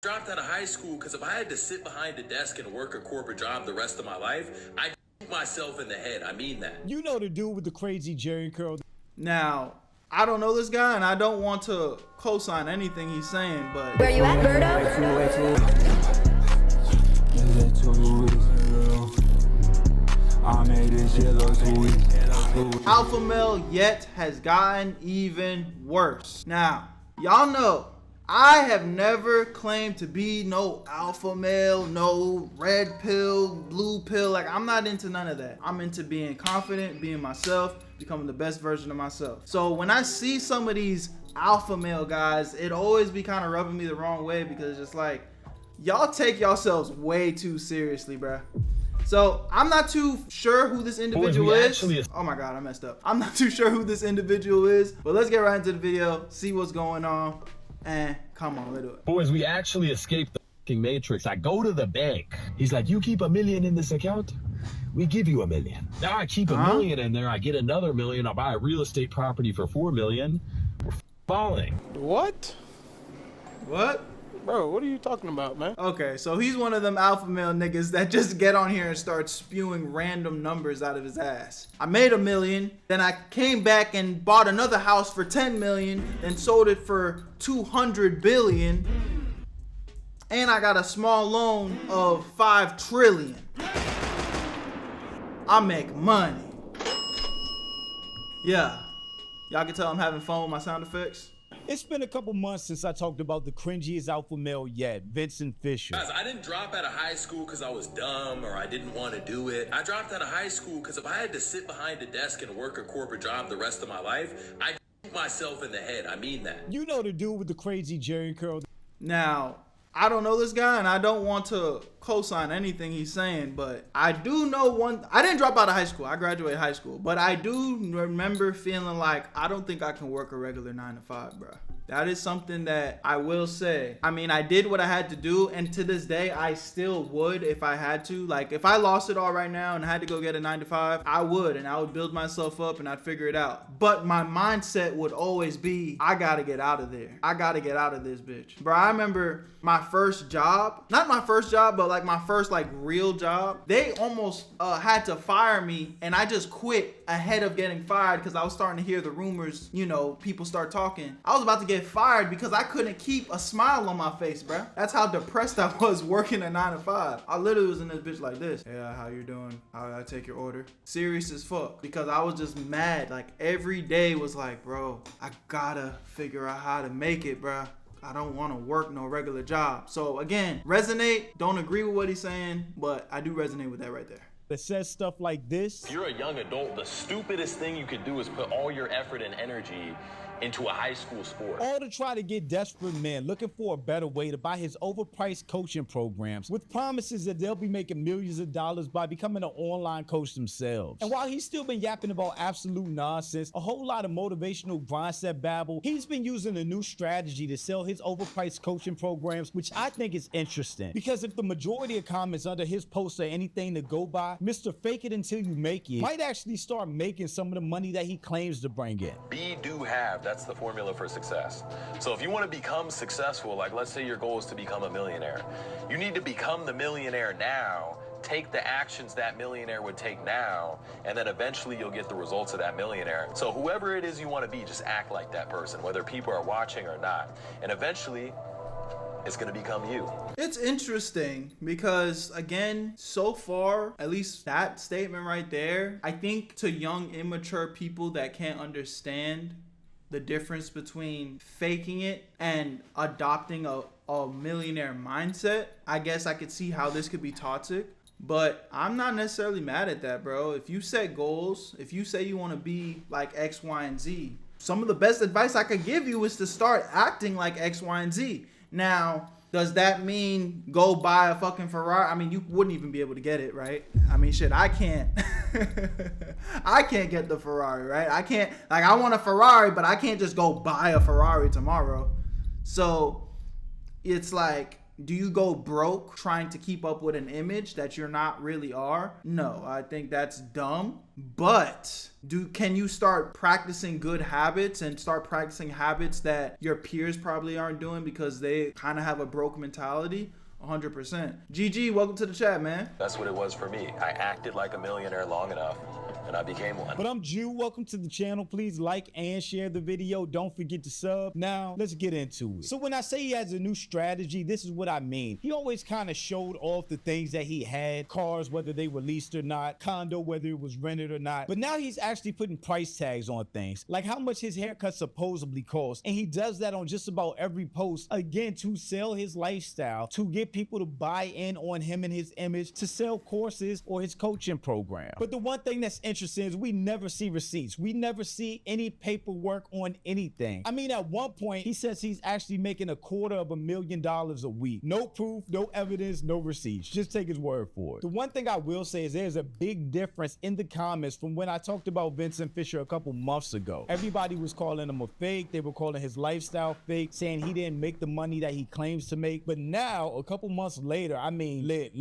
Dropped out of high school because if I had to sit behind a desk and work a corporate job the rest of my life, I'd shoot myself in the head. I mean that. You know the dude with the crazy Jerry curl. Now, I don't know this guy, and I don't want to co-sign anything he's saying, but... Where you at, Berto? Alpha Male yet has gotten even worse. Now, y'all know, I have never claimed to be no alpha male, no red pill, blue pill. Like, I'm not into none of that. I'm into being confident, being myself, becoming the best version of myself. So when I see some of these alpha male guys, it always be kind of rubbing me the wrong way, because it's just like, y'all take yourselves way too seriously, bruh. So I'm not too sure who this individual is. Oh my God, I messed up. I'm not too sure who this individual is, but let's get right into the video, see what's going on. And come on, let's do it. Boys, we actually escaped the fucking matrix. I go to the bank. He's like, you keep $1 million in this account? We give you $1 million. Now I keep $1 million in there. I get another $1 million. I'll buy a real estate property for $4 million. We're falling. What? What? Bro, what are you talking about, man? Okay, so he's one of them alpha male niggas that just get on here and start spewing random numbers out of his ass. I made $1 million, then I came back and bought another house for 10 million, then sold it for 200 billion, and I got a small loan of 5 trillion. I make money. Yeah, y'all can tell I'm having fun with my sound effects. It's been a couple months since I talked about the cringiest alpha male yet, Vincent Fisher. Guys, I didn't drop out of high school because I was dumb or I didn't want to do it. I dropped out of high school because if I had to sit behind a desk and work a corporate job the rest of my life, I'd shoot myself in the head. I mean that. You know the dude with the crazy Jerry curl. Now, I don't know this guy, and I don't want to co-sign anything he's saying, but I do know one. I didn't drop out of high school. I graduated high school, but I do remember feeling like I don't think I can work a regular 9 to 5, bro. That is something that I will say. I mean, I did what I had to do, and to this day, I still would if I had to. Like, if I lost it all right now and had to go get a 9 to 5, I would, and I would build myself up and I'd figure it out. But my mindset would always be, I gotta get out of there. I gotta get out of this bitch. Bro, I remember my first job, not my first job, but like my first like real job. They almost had to fire me, and I just quit ahead of getting fired because I was starting to hear the rumors, you know, people start talking. I was about to get fired because I couldn't keep a smile on my face, bro. That's how depressed I was working a 9 to 5. I literally was in this bitch like this. Yeah, how you doing? How I take your order? Serious as fuck, because I was just mad. Like every day was like, bro, I gotta figure out how to make it, bro. I don't want to work no regular job. So again, resonate. Don't agree with what he's saying, but I do resonate with that right there. That says stuff like this. If you're a young adult, the stupidest thing you could do is put all your effort and energy into a high school sport. All to try to get desperate men looking for a better way to buy his overpriced coaching programs with promises that they'll be making millions of dollars by becoming an online coach themselves. And while he's still been yapping about absolute nonsense, a whole lot of motivational mindset babble, he's been using a new strategy to sell his overpriced coaching programs, which I think is interesting. Because if the majority of comments under his posts are anything to go by, Mr. Fake It Until You Make It might actually start making some of the money that he claims to bring in. Be, do, have. That's the formula for success. So if you want to become successful, like let's say your goal is to become a millionaire, you need to become the millionaire now, take the actions that millionaire would take now, and then eventually you'll get the results of that millionaire. So whoever it is you want to be, just act like that person, whether people are watching or not. And eventually, it's going to become you. It's interesting because, again, so far, at least that statement right there, I think to young, immature people that can't understand the difference between faking it and adopting a millionaire mindset, I guess I could see how this could be toxic. But I'm not necessarily mad at that, bro. If you set goals, if you say you want to be like X, Y, and Z, some of the best advice I could give you is to start acting like X, Y, and Z. Now, does that mean go buy a fucking Ferrari? I mean, you wouldn't even be able to get it, right? I mean, shit, I can't. I can't get the Ferrari, right? I can't, like, I want a Ferrari, but I can't just go buy a Ferrari tomorrow. So it's like, do you go broke trying to keep up with an image that you're not really are? No, I think that's dumb. But can you start practicing good habits and start practicing habits that your peers probably aren't doing because they kind of have a broke mentality? 100%. GG, welcome to the chat, man. That's what it was for me. I acted like a millionaire long enough, and I became one. But I'm Jew. Welcome to the channel. Please like and share the video. Don't forget to sub. Now, let's get into it. So when I say he has a new strategy, this is what I mean. He always kind of showed off the things that he had. Cars, whether they were leased or not. Condo, whether it was rented or not. But now he's actually putting price tags on things. Like how much his haircut supposedly costs. And he does that on just about every post. Again, to sell his lifestyle. To get people to buy in on him and his image. To sell courses or his coaching program. But the one thing that's interesting is we never see receipts. We never see any paperwork on anything. I mean, at one point, he says he's actually making $250,000 a week. No proof, no evidence, no receipts. Just take his word for it. The one thing I will say is there's a big difference in the comments from when I talked about Vincent Fisher a couple months ago. Everybody was calling him a fake. They were calling his lifestyle fake, saying he didn't make the money that he claims to make. But now, a couple months later, I mean, lit.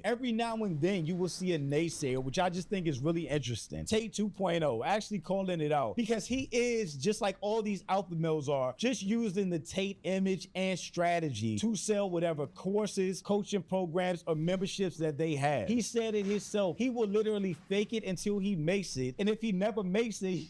Every now and then, you will see a naysayer, which I just think is really interesting. Tate 2.0, actually calling it out, because he is, just like all these alpha males are, just using the Tate image and strategy to sell whatever courses, coaching programs, or memberships that they have. He said it himself. He will literally fake it until he makes it, and if he never makes it,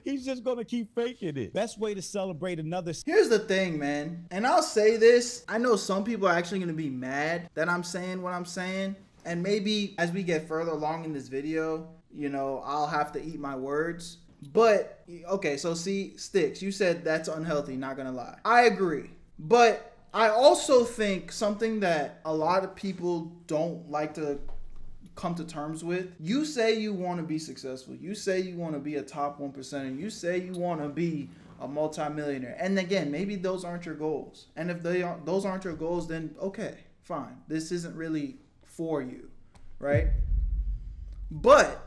he's just gonna keep faking it. Best way to celebrate another. Here's the thing, man, and I'll say this. I know some people are actually gonna be mad that I'm saying what I'm saying. And maybe as we get further along in this video, you know, I'll have to eat my words. But, okay, so see, Sticks, you said that's unhealthy, not gonna lie. I agree. But I also think something that a lot of people don't like to come to terms with, you say you want to be successful. You say you want to be a top 1%, and you say you want to be a multimillionaire. And again, maybe those aren't your goals. And if those aren't your goals, then okay, fine. This isn't really for you, right? But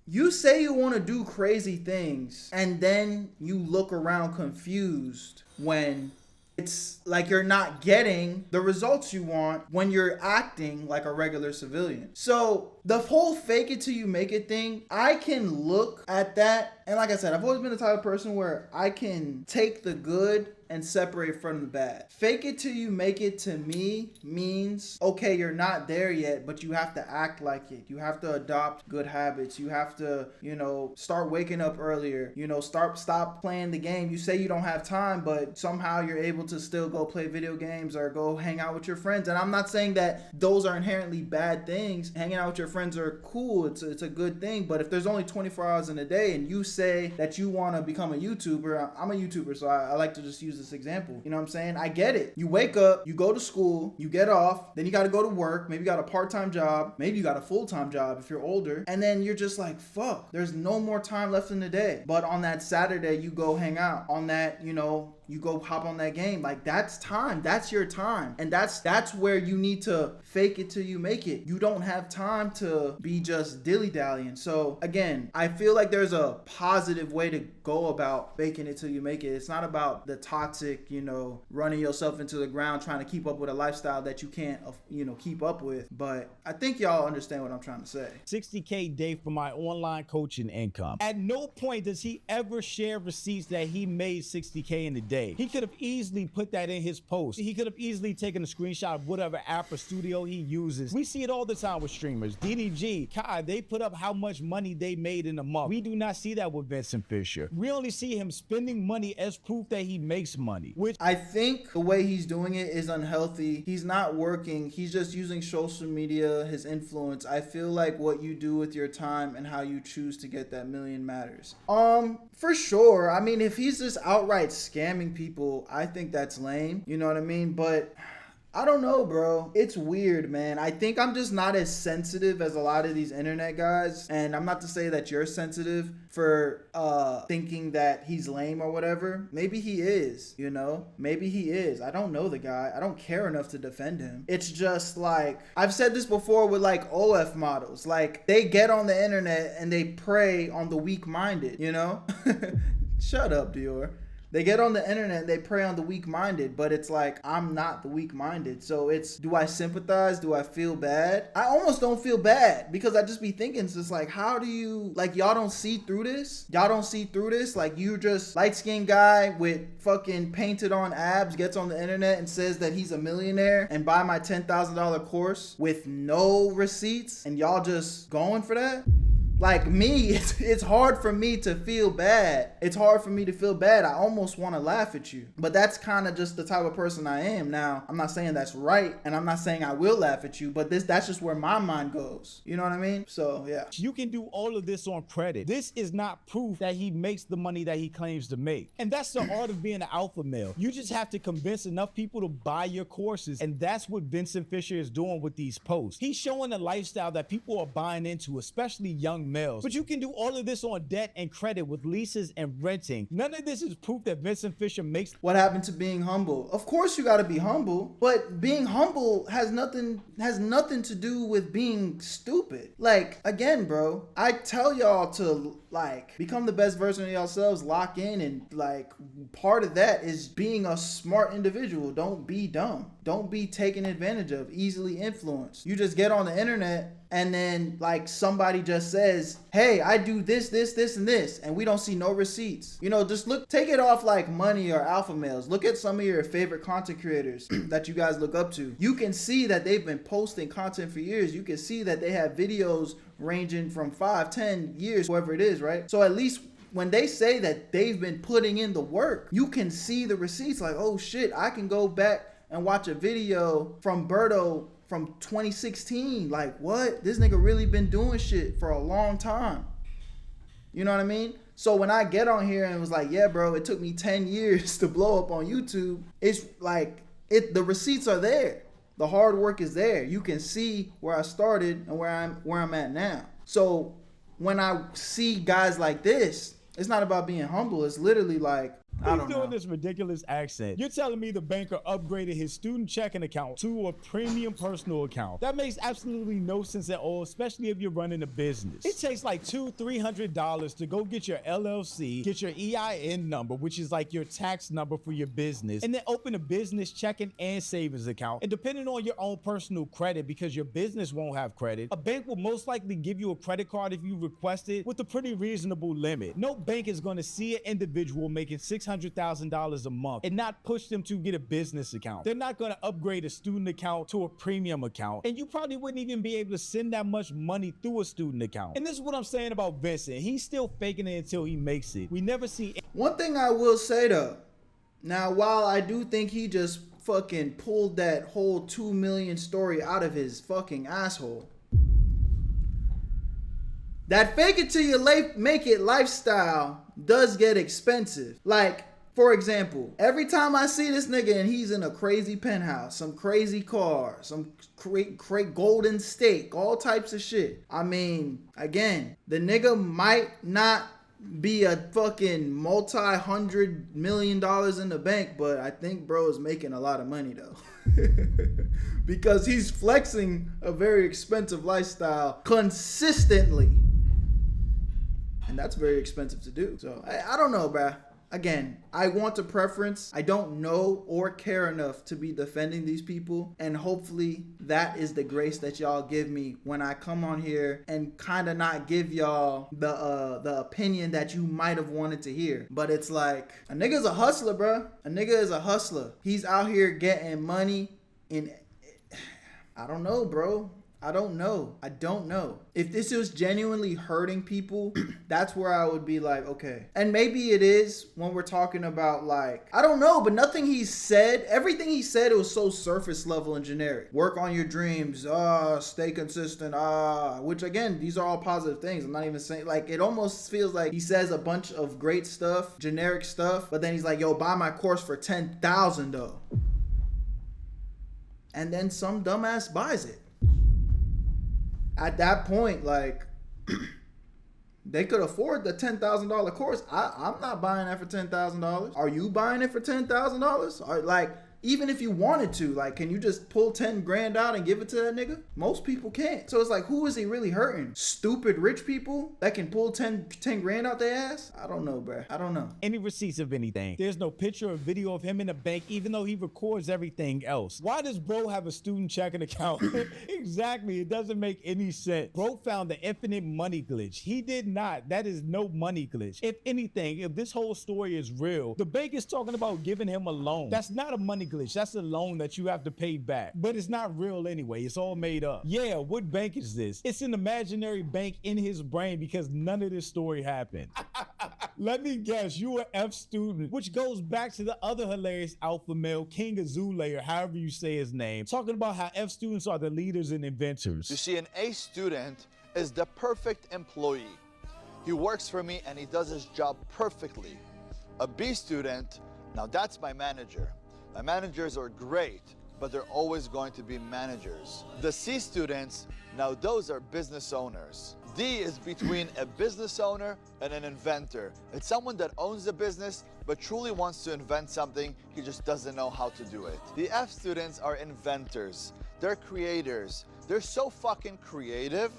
you say you want to do crazy things and then you look around confused when it's like you're not getting the results you want when you're acting like a regular civilian. So the whole fake it till you make it thing, I can look at that, and like I said, I've always been the type of person where I can take the good and separate from the bad. Fake it till you make it to me means, okay, you're not there yet, but you have to act like it. You have to adopt good habits. You have to, you know, start waking up earlier. You know, stop playing the game. You say you don't have time, but somehow you're able to still go play video games or go hang out with your friends. And I'm not saying that those are inherently bad things. Hanging out with your friends are cool. It's a good thing. But if there's only 24 hours in a day and you say that you want to become a YouTuber, I'm a YouTuber, so I like to just use this example. You know what I'm saying? I get it. You wake up, you go to school, you get off, then you got to go to work. Maybe you got a part-time job. Maybe you got a full-time job if you're older. And then you're just like, fuck, there's no more time left in the day. But on that Saturday, you go hang out. On that, you know, you go hop on that game. Like, that's time. That's your time. And that's where you need to fake it till you make it. You don't have time to be just dilly-dallying. So again, I feel like there's a positive way to go about faking it till you make it. It's not about the toxic, you know, running yourself into the ground trying to keep up with a lifestyle that you can't, you know, keep up with. But I think y'all understand what I'm trying to say. 60K day for my online coaching income. At no point does he ever share receipts that he made 60K in a day. He could have easily put that in his post. He could have easily taken a screenshot of whatever app or studio he uses. We see it all the time with streamers. DDG, Kai, they put up how much money they made in a month. We do not see that with Vincent Fisher. We only see him spending money as proof that he makes money, which I think the way he's doing it is unhealthy. He's not working. He's just using social media, his influence. I feel like what you do with your time and how you choose to get that million matters. For sure. I mean, if he's just outright scamming people, I think that's lame. You know what I mean? But I don't know, bro. It's weird, man. I think I'm just not as sensitive as a lot of these internet guys. And I'm not to say that you're sensitive for thinking that he's lame or whatever. Maybe he is, you know? Maybe he is. I don't know the guy. I don't care enough to defend him. It's just like, I've said this before with like OF models. Like, they get on the internet and they prey on the weak-minded, you know? Shut up, Dior. They get on the internet and they prey on the weak-minded, but it's like, I'm not the weak-minded. So it's, do I sympathize? Do I feel bad? I almost don't feel bad because I just be thinking, it's just like, how do you, like, y'all don't see through this? Y'all don't see through this? Like, you just light-skinned guy with fucking painted on abs gets on the internet and says that he's a millionaire and buy my $10,000 course with no receipts, and y'all just going for that? Like me, it's hard for me to feel bad. It's hard for me to feel bad. I almost want to laugh at you. But that's kind of just the type of person I am. Now, I'm not saying that's right, and I'm not saying I will laugh at you, but that's just where my mind goes. You know what I mean? So, yeah. You can do all of this on credit. This is not proof that he makes the money that he claims to make. And that's the art of being an alpha male. You just have to convince enough people to buy your courses, and that's what Vincent Fisher is doing with these posts. He's showing a lifestyle that people are buying into, especially young males. But you can do all of this on debt and credit with leases and renting. None of this is proof that Vincent Fisher makes. What happened to being humble? Of course you got to be humble, but being humble has nothing to do with being stupid. Like, again, bro, I tell y'all to like become the best version of yourselves, lock in, and like part of that is being a smart individual. Don't be dumb. Don't be taken advantage of, easily influenced. You just get on the internet and then like somebody just says, hey, I do this, this, this, and this, and we don't see no receipts. You know, just take it off like money or alpha males. Look at some of your favorite content creators that you guys look up to. You can see that they've been posting content for years. You can see that they have videos ranging from 5, 10 years, whoever it is, right? So at least when they say that they've been putting in the work, you can see the receipts. Like, oh shit, I can go back and watch a video from Berto from 2016. Like, what? This nigga really been doing shit for a long time. You know what I mean? So when I get on here and was like, yeah, bro, it took me 10 years to blow up on YouTube, it's like, the receipts are there. The hard work is there. You can see where I started and where I'm at now. So when I see guys like this, it's not about being humble. It's literally like, I don't He's doing know. this ridiculous accent. You're telling me the banker upgraded his student checking account to a premium personal account? That makes absolutely no sense at all, especially if you're running a business. It takes like $200-300 to go get your LLC, get your EIN number, which is like your tax number for your business, and then open a business checking and savings account. And depending on your own personal credit, because your business won't have credit, a bank will most likely give you a credit card if you request it with a pretty reasonable limit. No bank is going to see an individual making $600,000 a month and not push them to get a business account. They're not going to upgrade a student account to a premium account, and you probably wouldn't even be able to send that much money through a student account. And this is what I'm saying about Vincent. He's still faking it until he makes it. We never see. One thing I will say though, now while I do think he just fucking pulled that whole 2 million story out of his fucking asshole, that fake it till you make it lifestyle does get expensive. Like, for example, every time I see this nigga and he's in a crazy penthouse, some crazy car, some great golden steak, all types of shit. I mean, again, the nigga might not be a fucking multi-$100 million in the bank, but I think bro is making a lot of money though. Because he's flexing a very expensive lifestyle consistently. And that's very expensive to do. So I don't know, bruh. Again, I want a preference. I don't know or care enough to be defending these people. And hopefully that is the grace that y'all give me when I come on here and kind of not give y'all the opinion that you might have wanted to hear. But it's like, a nigga's a hustler, bruh. A nigga is a hustler. He's out here getting money in, I don't know, bro. I don't know. If this is genuinely hurting people, that's where I would be like, okay. And maybe it is when we're talking about like, I don't know, but nothing he said, everything he said, it was so surface level and generic. Work on your dreams, stay consistent, which again, these are all positive things. I'm not even saying, like, it almost feels like he says a bunch of great stuff, generic stuff, but then he's like, yo, buy my course for $10,000 though. And then some dumbass buys it. At that point, like, they could afford the $10,000 course. I'm not buying that for $10,000. Are you buying it for $10,000? Like, Even if you wanted to, like, can you just pull 10 grand out and give it to that nigga? Most people can't. So it's like, who is he really hurting? Stupid rich people that can pull 10 grand out their ass? I don't know, bruh. I don't know. Any receipts of anything. There's no picture or video of him in a bank, even though he records everything else. Why does bro have a student checking account? Exactly. It doesn't make any sense. Bro found the infinite money glitch. He did not. That is no money glitch. If anything, if this whole story is real, the bank is talking about giving him a loan. That's not a money glitch. That's a loan that you have to pay back. But it's not real anyway. It's all made up. Yeah, what bank is this? It's an imaginary bank in his brain because none of this story happened. Let me guess, you an F student, which goes back to the other hilarious alpha male, King Azulay, or however you say his name, talking about how F students are the leaders and inventors. You see, an A student is the perfect employee. He works for me and he does his job perfectly. A B student, now that's my manager. My managers are great, but they're always going to be managers. The C students, now those are business owners. D is between a business owner and an inventor. It's someone that owns the business, but truly wants to invent something, he just doesn't know how to do it. The F students are inventors. They're creators. They're so fucking creative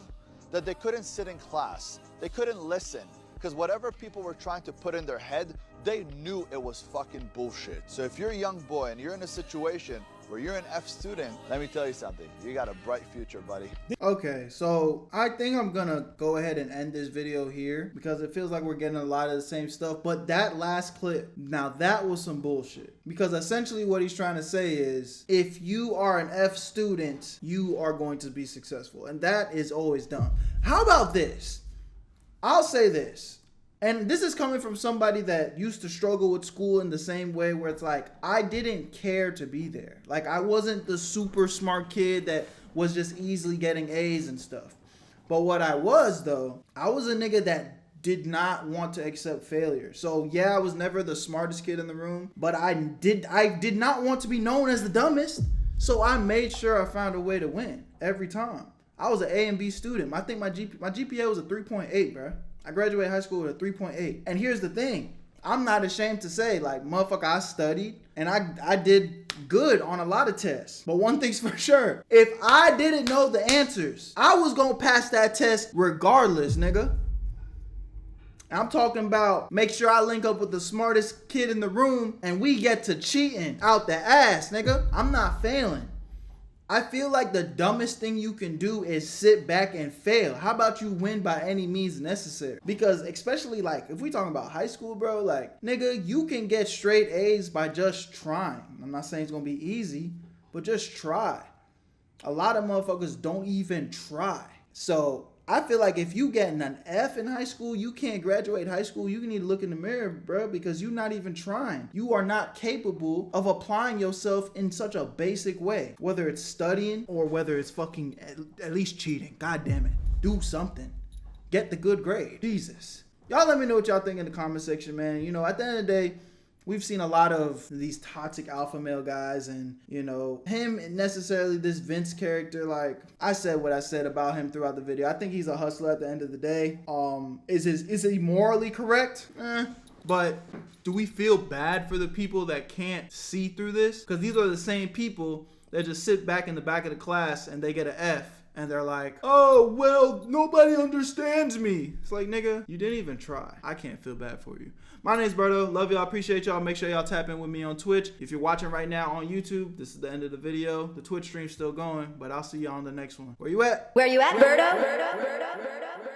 that they couldn't sit in class. They couldn't listen, because whatever people were trying to put in their head, they knew it was fucking bullshit. So if you're a young boy and you're in a situation where you're an F student, let me tell you something. You got a bright future, buddy. Okay, so I think I'm gonna go ahead and end this video here because it feels like we're getting a lot of the same stuff. But that last clip, now that was some bullshit. Because essentially what he's trying to say is, if you are an F student, you are going to be successful. And that is always dumb. How about this? I'll say this. And this is coming from somebody that used to struggle with school in the same way where it's like, I didn't care to be there. Like, I wasn't the super smart kid that was just easily getting A's and stuff. But what I was, though, I was a nigga that did not want to accept failure. So yeah, I was never the smartest kid in the room, but I did not want to be known as the dumbest. So I made sure I found a way to win every time. I was an A and B student. I think my GPA was a 3.8, bro. I graduated high school with a 3.8. And here's the thing. I'm not ashamed to say, like, motherfucker, I studied and I did good on a lot of tests. But one thing's for sure. If I didn't know the answers, I was gonna pass that test regardless, nigga. I'm talking about make sure I link up with the smartest kid in the room and we get to cheating out the ass, nigga. I'm not failing. I feel like the dumbest thing you can do is sit back and fail. How about you win by any means necessary? Because especially like if we talking about high school, bro, like nigga, you can get straight A's by just trying. I'm not saying it's gonna be easy, but just try. A lot of motherfuckers don't even try. So I feel like if you getting an F in high school, you can't graduate high school, you need to look in the mirror, bro, because you're not even trying. You are not capable of applying yourself in such a basic way, whether it's studying or whether it's fucking at least cheating. God damn it. Do something. Get the good grade. Jesus. Y'all let me know what y'all think in the comment section, man. You know, at the end of the day, we've seen a lot of these toxic alpha male guys, and you know, him necessarily this Vince character, like I said what I said about him throughout the video. I think he's a hustler at the end of the day. Is he morally correct? But do we feel bad for the people that can't see through this? Because these are the same people that just sit back in the back of the class and they get an F. And they're like, oh, well, nobody understands me. It's like, nigga, you didn't even try. I can't feel bad for you. My name's Berto. Love y'all. Appreciate y'all. Make sure y'all tap in with me on Twitch. If you're watching right now on YouTube, this is the end of the video. The Twitch stream's still going, but I'll see y'all on the next one. Where you at? Where you at, Berto?